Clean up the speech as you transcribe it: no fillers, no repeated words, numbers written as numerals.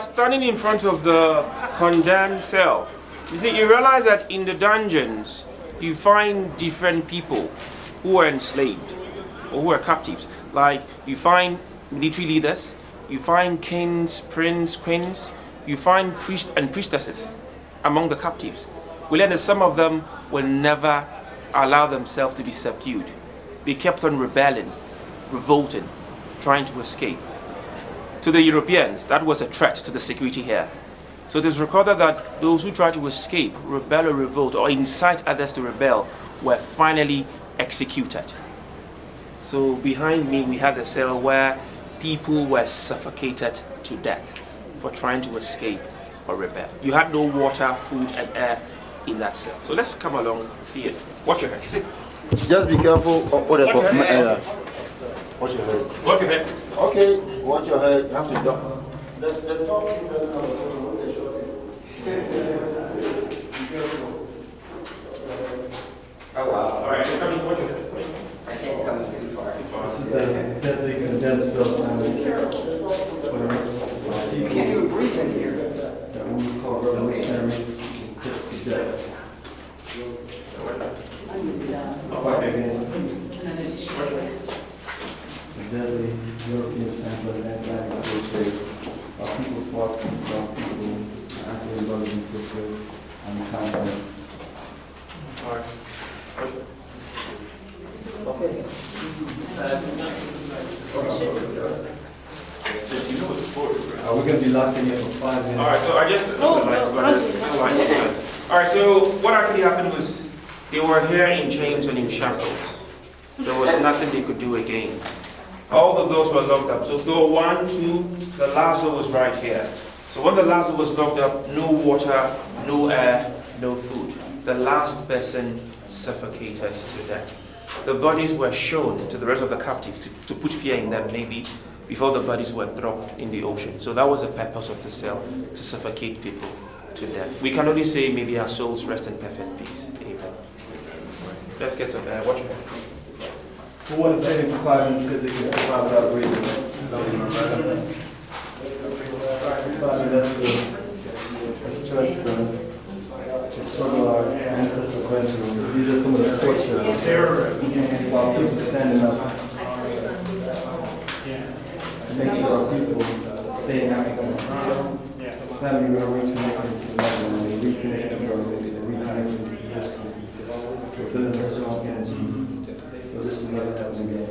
standing in front of the condemned cell. You see, you realize that in the dungeons, you find different people who are enslaved or who are captives. Like, you find military leaders, you find kings, princes, queens, you find priests and priestesses among the captives. We learn that some of them will never allow themselves to be subdued. They kept on rebelling, revolting, trying to escape. To the Europeans, that was a threat to the security here. So it is recorded that those who try to escape, rebel or revolt, or incite others to rebel were finally executed. So behind me we have the cell where people were suffocated to death for trying to escape or rebel. You had no water, food and air in that cell. So let's come along and see it. Watch your head. Just be careful. Watch your head. Watch your head. Okay, watch your head. You have to duck. The top. Oh wow. Alright, come in, watch your head. I can't come in too far. This is the deadly condemned cell You can't even breathe in here. that we call revolutionaries put to death. Fight against the deadly European transatlantic slave trade. Our people fought from people, African brothers and sisters, on the continent. We're going to be locked in here for 5 minutes. Alright, so I just... Alright, so what actually happened was they were here in chains and in shackles. There was nothing they could do again. All the doors were locked up. So door 1, 2, the last door was right here. So when the last door was locked up, no water, no air, no food. The last person suffocated to death. The bodies were shown to the rest of the captives to put fear in them, maybe, before the bodies were dropped in the ocean. So that was the purpose of the cell, to suffocate people to death. We can only say, may their souls rest in perfect peace. Amen. Let's get some air. Watch it. Who wants to say for 5 minutes if they can survive without breathing? 5 minutes to stress the struggle our ancestors went through. These are some of the torture while people standing up. Make sure our people stay in Africa. Family will reconnect to the mother, and they reconnect to our roots, they reconnect to history. We're building a strong energy, so this will never happen again.